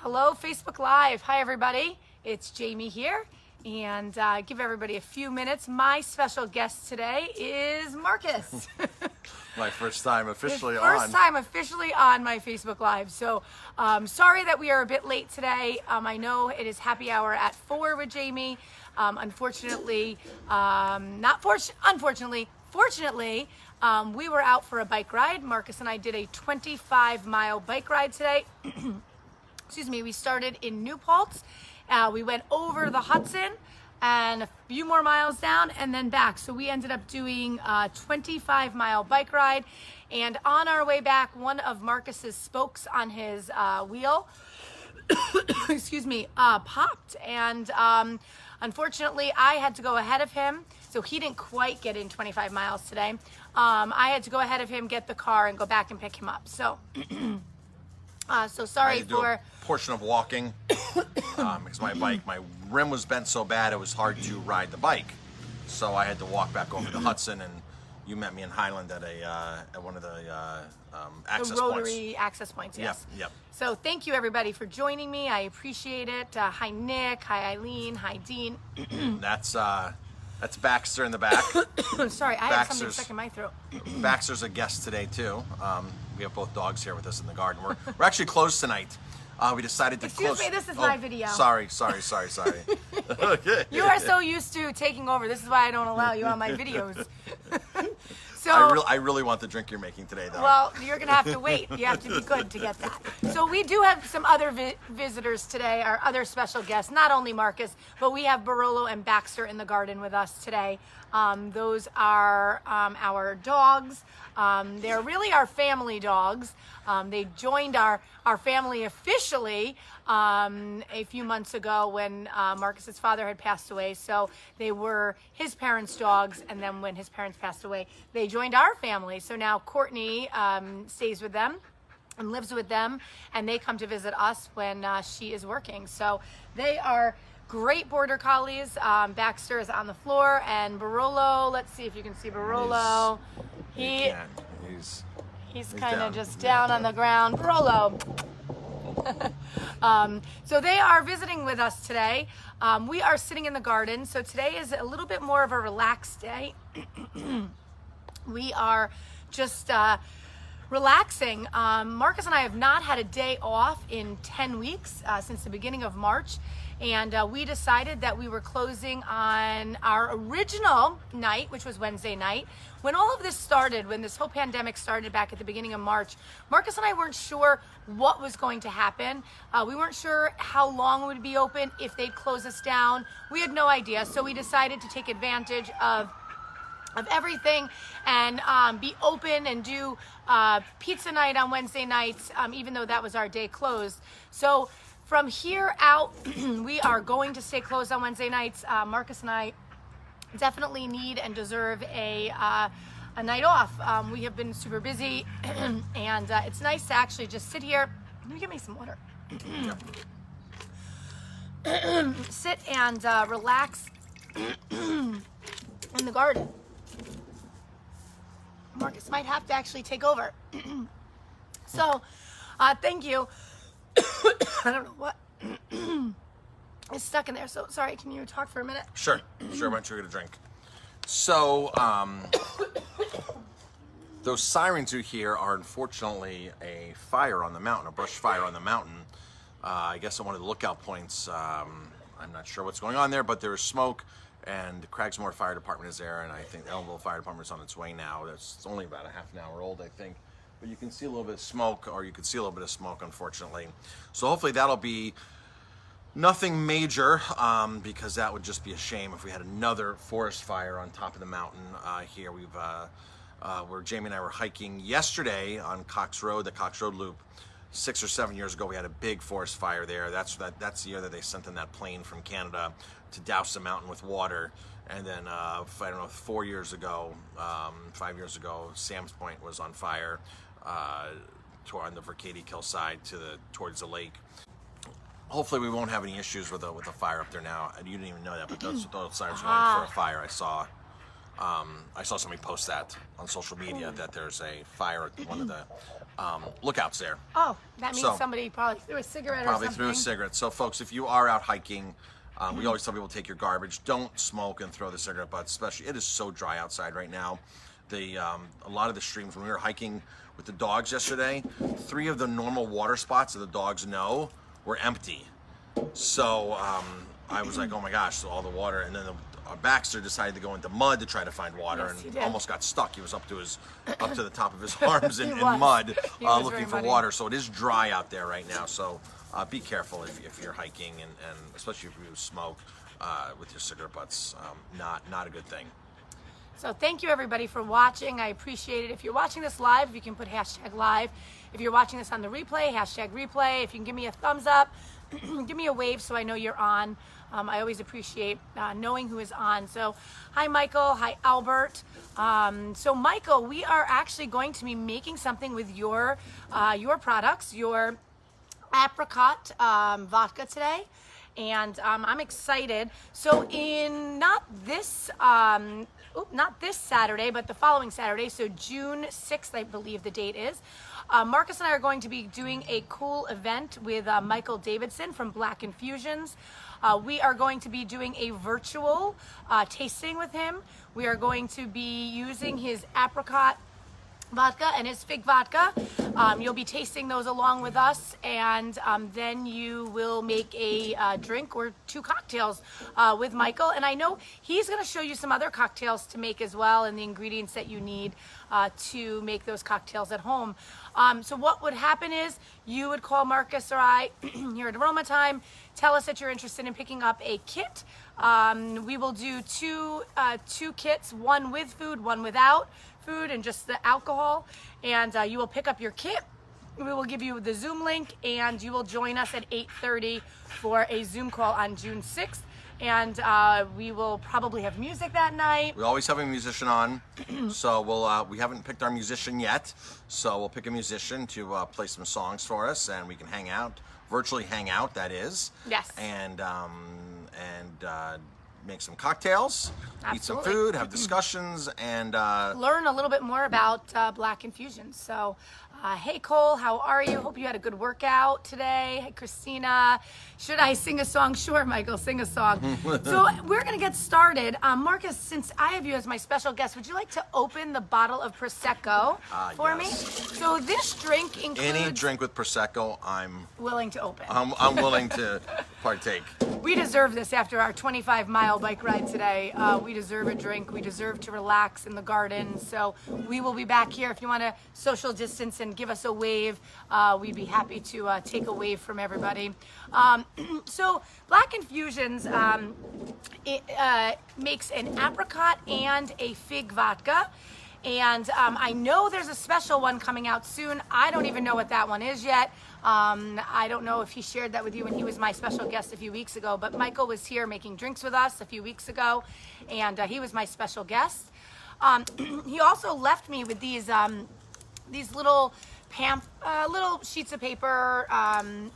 Hello, Facebook Live. Hi, everybody. It's Jamie here, and give everybody a few minutes. My special guest today is Marcus. My first time officially First time officially on my Facebook Live. So sorry that we are a bit late today. I know it is happy hour at 4 with Jamie. Unfortunately, fortunately, we were out for a bike ride. Marcus and I did a 25-mile bike ride today. Excuse me, we started in New Paltz. We went over the Hudson and a few more miles down and then back. So we ended up doing a 25-mile bike ride. And on our way back, one of Marcus's spokes on his wheel, excuse me, popped. And unfortunately, I had to go ahead of him. So he didn't quite get in 25 miles today. I had to go ahead of him, get the car, and go back and pick him up. So... so sorry I had to do a portion of walking because my rim was bent so bad it was hard to ride the bike. So I had to walk back over the Hudson, and you met me in Highland at one of the access points. The rotary access points, yes. Yep. So thank you everybody for joining me. I appreciate it. Hi Nick, hi Eileen, hi Dean. That's Baxter in the back. Sorry, I have something stuck in my throat. Baxter's a guest today too. We have both dogs here with us in the garden. We're actually closed tonight. We decided to close. Excuse me, this is my video. Sorry. Okay. You are so used to taking over. This is why I don't allow you on my videos. So I really want the drink you're making today, though. Well, you're going to have to wait. You have to be good to get that. So we do have some other visitors today, our other special guests, not only Marcus, but we have Barolo and Baxter in the garden with us today. Those are our dogs. They're really our family dogs. They joined our family officially a few months ago when Marcus's father had passed away. So they were his parents' dogs, and then when his parents passed away, they joined our family. So now Courtney stays with them and lives with them, and they come to visit us when she is working. So they are great border collies. Baxter is on the floor, and Barolo, let's see if you can see Barolo. He's kind of just down on the ground. Barolo. So they are visiting with us today. We are sitting in the garden. So today is a little bit more of a relaxed day. We are just relaxing. Marcus and I have not had a day off in 10 weeks since the beginning of March. And we decided that we were closing on our original night, which was Wednesday night. When all of this started, when this whole pandemic started back at the beginning of March, Marcus and I weren't sure what was going to happen. We weren't sure how long it would be open, if they'd close us down. We had no idea. So we decided to take advantage of everything and be open and do pizza night on Wednesday nights, even though that was our day closed. So from here out, we are going to stay closed on Wednesday nights. Marcus and I definitely need and deserve a night off. We have been super busy, and it's nice to actually just sit here. Let me get me some water. Sit and relax in the garden. Marcus might have to actually take over. So, thank you. I don't know what is stuck in there. So sorry, can you talk for a minute? Sure. Why don't you get a drink? So, those sirens you hear are unfortunately a fire on the mountain, a brush fire on the mountain. I guess at one of the lookout points. I'm not sure what's going on there, but there is smoke, and the Cragsmoor Fire Department is there, and I think the Ellenville Fire Department is on its way now. It's only about a half an hour old, I think. But you can see a little bit of smoke, or you can see a little bit of smoke, unfortunately. So hopefully that'll be nothing major, because that would just be a shame if we had another forest fire on top of the mountain here. Where Jamie and I were hiking yesterday on Cox Road, the Cox Road Loop. 6 or 7 years ago, we had a big forest fire there. That's the year that they sent in that plane from Canada to douse the mountain with water. And then, I don't know, 5 years ago, Sam's Point was on fire on the Verkady Kill side towards the lake. Hopefully we won't have any issues with a fire up there now. And you didn't even know that, but those sirens were on for a fire. I saw I saw somebody post that on social media that there's a fire at one of the lookouts there. Oh, that means So- somebody probably threw a cigarette Probably or something. threw a cigarette. So, folks, if you are out hiking, we always tell people take your garbage. Don't smoke and throw the cigarette butts. Especially, it is so dry outside right now. A lot of the streams when we were hiking with the dogs yesterday, 3 of the normal water spots that the dogs know were empty. So I was like, oh my gosh! So all the water, and then Baxter decided to go into mud to try to find water, Yes, he and did. almost got stuck. He was up to the top of his arms in was. mud, He was looking very for muddy. water. So it is dry out there right now. So be careful if you're hiking, and especially if you smoke with your cigarette butts. Not a good thing. So thank you everybody for watching. I appreciate it. If you're watching this live, you can put #live. If you're watching this on the replay, #replay. If you can give me a thumbs up, give me a wave so I know you're on. I always appreciate knowing who is on. So hi Michael, hi Albert. So Michael, we are actually going to be making something with your products, your apricot vodka today. And I'm excited. So not this Saturday, but the following Saturday, so June 6th, I believe the date is, Marcus and I are going to be doing a cool event with Michael Davidson from Black Infusions. We are going to be doing a virtual tasting with him. We are going to be using his apricot vodka and his fig vodka. You'll be tasting those along with us, and then you will make a drink or 2 cocktails with Michael. And I know he's going to show you some other cocktails to make as well, and the ingredients that you need to make those cocktails at home. So what would happen is you would call Marcus or I here at Aroma Time, tell us that you're interested in picking up a kit. We will do two kits, one with food, one without food, and just the alcohol. And you will pick up your kit. We will give you the Zoom link, and you will join us at 8:30 for a Zoom call on June 6th. And we will probably have music that night. We always have a musician on, so we haven't picked our musician yet. So we'll pick a musician to play some songs for us, and we can hang out, virtually hang out. That is. Yes. And make some cocktails, eat some Absolutely. food, have discussions, and Learn a little bit more about Black Infusions. So, hey Cole, how are you? Hope you had a good workout today. Hey Christina, should I sing a song? Sure, Michael, sing a song. So we're gonna get started. Marcus, since I have you as my special guest, would you like to open the bottle of Prosecco for me? yes. So this drink includes any drink with Prosecco, I'm willing to open. I'm willing to partake. We deserve this after our 25-mile bike ride today. We deserve a drink. We deserve to relax in the garden. So we will be back here. If you want to social distance and give us a wave, we'd be happy to take a wave from everybody. So Black Infusions makes an apricot and a fig vodka. And I know there's a special one coming out soon. I don't even know what that one is yet. I don't know if he shared that with you when he was my special guest a few weeks ago, but Michael was here making drinks with us a few weeks ago, and he was my special guest. He also left me with these little little sheets of paper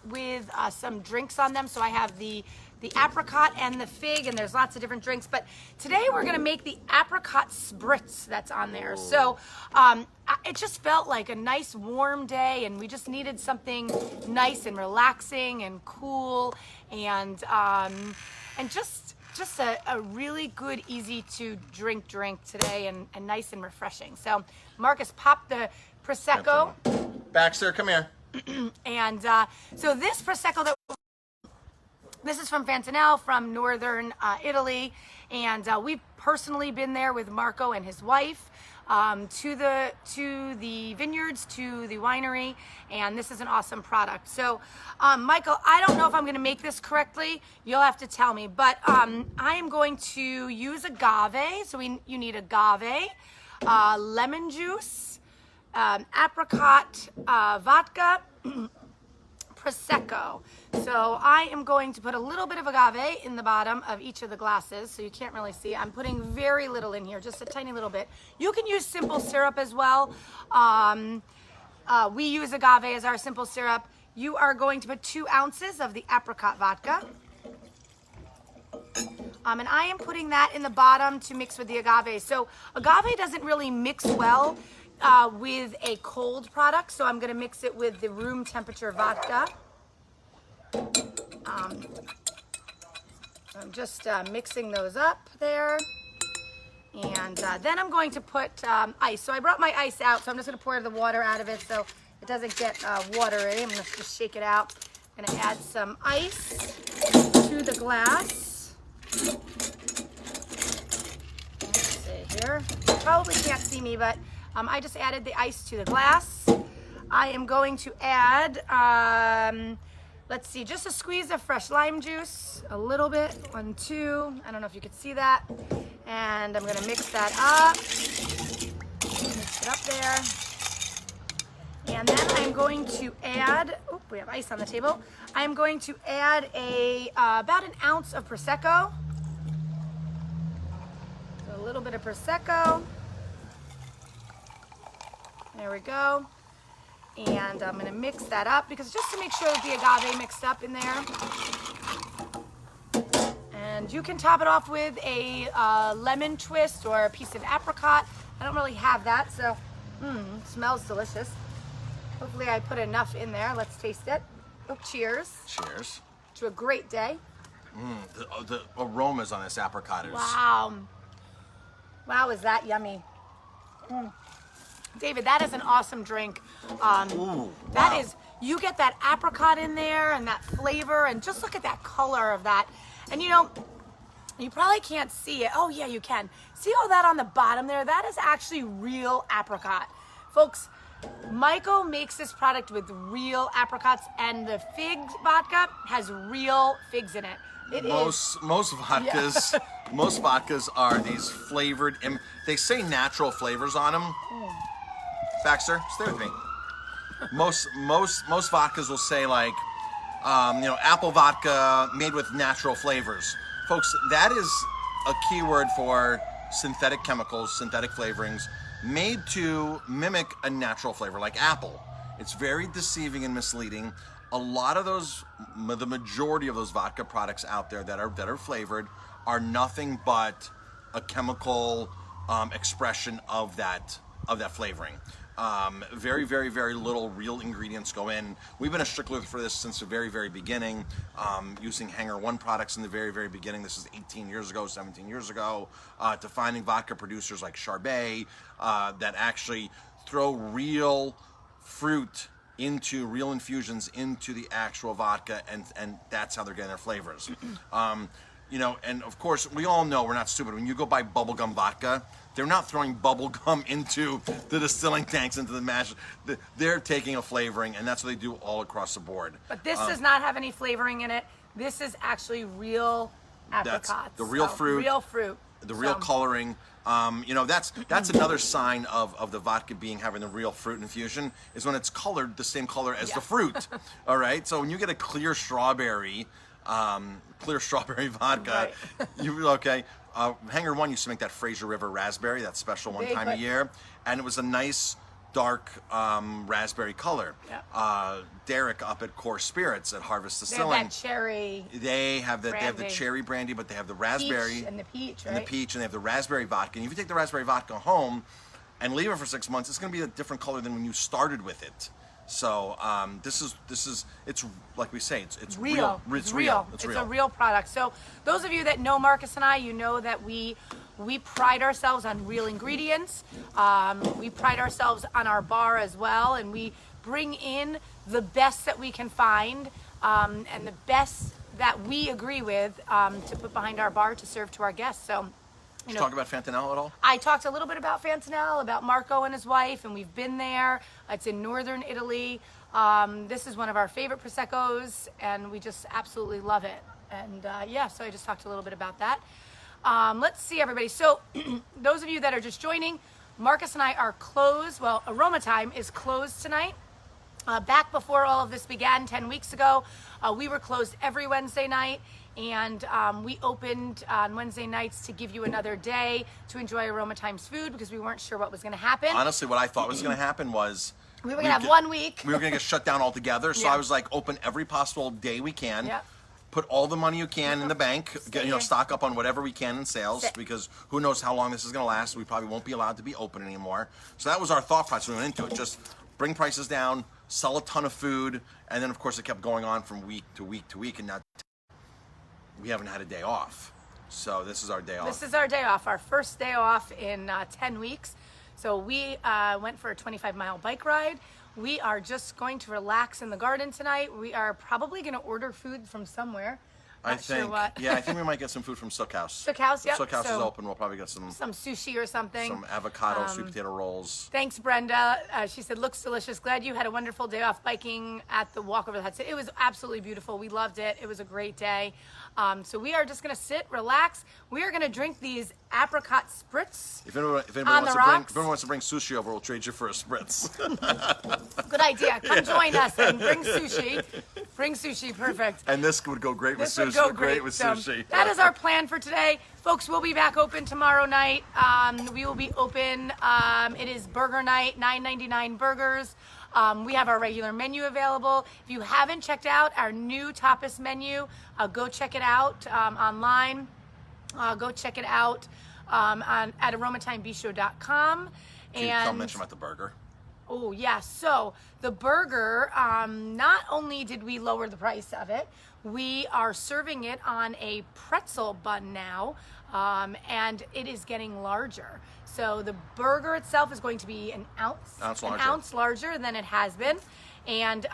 with some drinks on them. So I have the apricot and the fig, and there's lots of different drinks. But today we're gonna make the Apricot Spritz that's on there. So it just felt like a nice warm day, and we just needed something nice and relaxing and cool, and just a really good, easy to drink today, and nice and refreshing. So Marcus, pop the Prosecco. Baxter, come here. And so this Prosecco this is from Fantanelle, from northern Italy, and we've personally been there with Marco and his wife to the vineyards, to the winery, and this is an awesome product. So, Michael, I don't know if I'm going to make this correctly. You'll have to tell me, but I am going to use agave. So you need agave, lemon juice, apricot vodka, Prosecco. So I am going to put a little bit of agave in the bottom of each of the glasses, so you can't really see. I'm putting very little in here, just a tiny little bit. You can use simple syrup as well. We use agave as our simple syrup. You are going to put 2 ounces of the apricot vodka. And I am putting that in the bottom to mix with the agave. So agave doesn't really mix well with a cold product, so I'm going to mix it with the room temperature vodka. I'm just mixing those up there. And then I'm going to put ice. So I brought my ice out, so I'm just going to pour the water out of it so it doesn't get watery. I'm going to just shake it out. I'm going to add some ice to the glass. Let's see here. You probably can't see me, but I just added the ice to the glass. I am going to add, let's see, just a squeeze of fresh lime juice, a little bit, 1, 2. I don't know if you could see that. And I'm gonna mix that up. Mix it up there. And then I'm going to add, oh, we have ice on the table. I'm going to add about an ounce of Prosecco. A little bit of Prosecco. There we go. And I'm gonna mix that up because just to make sure that the agave mixed up in there. And you can top it off with a lemon twist or a piece of apricot. I don't really have that, so it smells delicious. Hopefully I put enough in there. Let's taste it. Oh, cheers. Cheers. To a great day. The aromas on this apricot is... Wow. Wow, is that yummy. David, that is an awesome drink. That is, you get that apricot in there and that flavor, and just look at that color of that. And you know, you probably can't see it. Oh yeah, you can. See all that on the bottom there? That is actually real apricot. Folks, Michael makes this product with real apricots, and the fig vodka has real figs in it. Most vodkas, most vodkas are these flavored, they say natural flavors on them. Baxter, stay with me. Most vodkas will say like, apple vodka made with natural flavors. Folks, that is a keyword for synthetic chemicals, synthetic flavorings, made to mimic a natural flavor like apple. It's very deceiving and misleading. A lot of those, the majority of those vodka products out there that are flavored are nothing but a chemical expression of that flavoring. Very, very, very little real ingredients go in. We've been a stickler for this since the very, very beginning, using Hangar One products in the very, very beginning. This is 18 years ago, 17 years ago, to finding vodka producers like Charbet that actually throw real fruit into real infusions into the actual vodka, and that's how they're getting their flavors. And of course, we all know, we're not stupid. When you go buy bubblegum vodka, they're not throwing bubblegum into the distilling tanks, into the mash. They're taking a flavoring, and that's what they do all across the board. But this does not have any flavoring in it. This is actually real apricots. That's the real fruit. Real fruit. The real coloring. That's another sign of the vodka having the real fruit infusion, is when it's colored the same color as the fruit. All right? So when you get a clear strawberry vodka, right. Hangar One used to make that Fraser River raspberry, that special one time a year, and it was a nice dark raspberry color. Yeah. Derek up at Core Spirits at Harvest Distilling, they have that cherry. They have the cherry brandy, but they have the raspberry peach and the peach, right? And the peach, and they have the raspberry vodka. And if you take the raspberry vodka home and leave it for 6 months, it's going to be a different color than when you started with it. So this is it's like we say, it's real. It's real. It's a real product. So those of you that know Marcus and I, you know that we pride ourselves on real ingredients. We pride ourselves on our bar as well, and we bring in the best that we can find, and the best that we agree with to put behind our bar to serve to our guests. So. Did you talk about Fantanelle at all? I talked a little bit about Fantanelle, about Marco and his wife, and we've been there. It's in northern Italy. This is one of our favorite Proseccos, and we just absolutely love it. And so I just talked a little bit about that. Let's see, everybody. So those of you that are just joining, Marcus and I are closed. Well, Aroma Time is closed tonight. Back before all of this began 10 weeks ago, we were closed every Wednesday night. And we opened on Wednesday nights to give you another day to enjoy Aroma Time's food, because we weren't sure what was going to happen. Honestly, what I thought was going to happen was we were going to have 1 week. We were going to get shut down altogether. So I was like, open every possible day we can. Yep. put all the money you can in the bank, stock up on whatever we can in sales, because who knows how long this is going to last. We probably won't be allowed to be open anymore. So that was our thought process when we went into it. Just bring prices down, sell a ton of food, and then of course it kept going on from week to week to week, and now we haven't had a day off. So this is our day off. This is our day off, our first day off in 10 weeks. So we went for a 25-mile bike ride. We are just going to relax in the garden tonight. We are probably going to order food from somewhere. I think, sure what. yeah, I think we might get some food from Sook House. Sook House, yep. Sook House is open. We'll probably get some sushi or something. Some avocado sweet potato rolls. Thanks, Brenda. She said, looks delicious. Glad you had a wonderful day off biking at the Walk Over the Hudson. It was absolutely beautiful. We loved it. It was a great day. So we are just going to sit, relax. We are going to drink these Apricot Spritz. If anyone wants to bring sushi over, we'll trade you for a Spritz. Good idea. Come join us and bring sushi. Bring sushi, perfect. And this would go great with sushi. This would go great with so sushi. That is our plan for today. Folks, we'll be back open tomorrow night. We will be open. It is burger night, $9.99 burgers. We have our regular menu available. If you haven't checked out our new tapas menu, go check it out online. Go check it out at aromatimebistro.com. Can you mention about the burger? Oh, yeah. So the burger, not only did we lower the price of it, we are serving it on a pretzel bun now, and it is getting larger. So the burger itself is going to be an ounce larger than it has been. And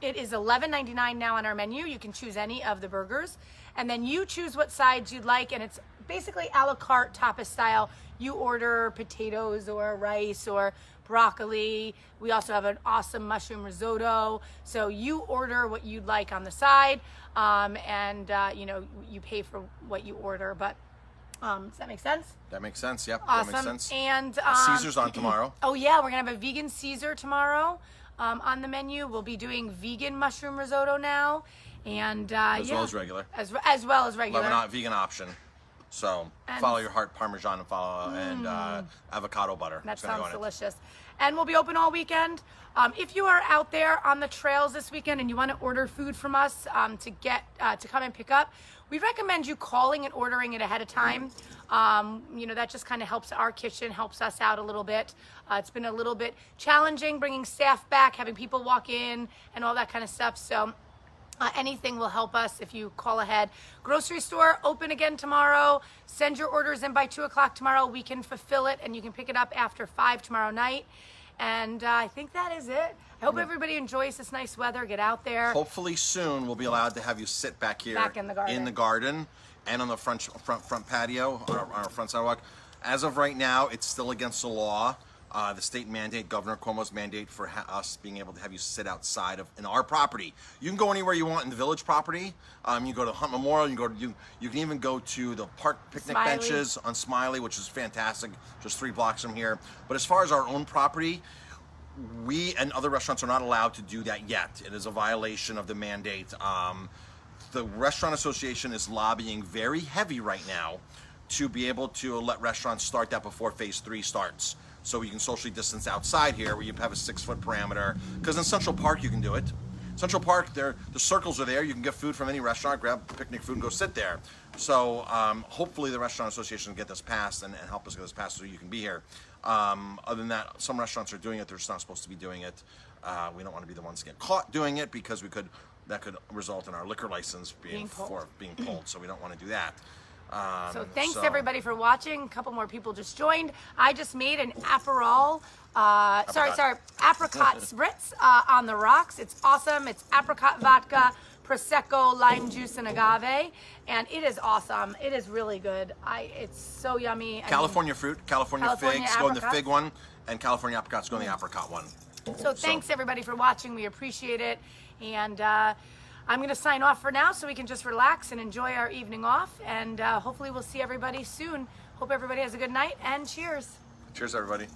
it is $11.99 now on our menu. You can choose any of the burgers. And then you choose what sides you'd like, and it's basically a la carte tapas style. You order potatoes or rice or broccoli. We also have an awesome mushroom risotto. So you order what you'd like on the side, and you pay for what you order. But does that make sense? That makes sense. Yep. Awesome. That makes sense. And Caesar's on tomorrow. Oh yeah, we're gonna have a vegan Caesar tomorrow on the menu. We'll be doing vegan mushroom risotto now, and as well as regular. As well as regular. Not vegan option. So follow your heart, Parmesan, and avocado butter. That sounds delicious. And we'll be open all weekend. If you are out there on the trails this weekend and you want to order food from us to come and pick up, we recommend you calling and ordering it ahead of time. That just kind of helps our kitchen, helps us out a little bit. It's been a little bit challenging bringing staff back, having people walk in and all that kind of stuff. So anything will help us if you call ahead. Grocery store open again tomorrow. Send your orders in by 2 o'clock tomorrow. We can fulfill it, and you can pick it up after 5 tomorrow night. And I think that is it. I hope everybody enjoys this nice weather. Get out there. Hopefully soon we'll be allowed to have you sit back here in the garden and on the front patio, on our front sidewalk. As of right now, it's still against the law. The state mandate, Governor Cuomo's mandate for us being able to have you sit outside in our property. You can go anywhere you want in the village property. You can go to Hunt Memorial. You can even go to the park picnic benches on Smiley, which is fantastic, just 3 blocks from here. But as far as our own property, we and other restaurants are not allowed to do that yet. It is a violation of the mandate. The Restaurant Association is lobbying very heavy right now to be able to let restaurants start that before Phase 3 starts. So we can socially distance outside here, where you have a 6-foot parameter. Because in Central Park you can do it. Central Park, the circles are there. You can get food from any restaurant, grab picnic food, and go sit there. So hopefully the Restaurant Association will get this passed and help us get this passed so you can be here. Other than that, some restaurants are doing it. They're just not supposed to be doing it. We don't want to be the ones to get caught doing it, because that could result in our liquor license being pulled. So we don't want to do that. So thanks everybody for watching. A couple more people just joined. I just made an Apricot Spritz on the rocks. It's awesome. It's apricot vodka, Prosecco, lime juice, and agave. And it is awesome. It is really good. It's so yummy. California fruit, California figs go in the fig one, and California apricots go in the apricot one. So thanks everybody for watching. We appreciate it. And I'm going to sign off for now so we can just relax and enjoy our evening off. And hopefully we'll see everybody soon. Hope everybody has a good night, and cheers. Cheers, everybody.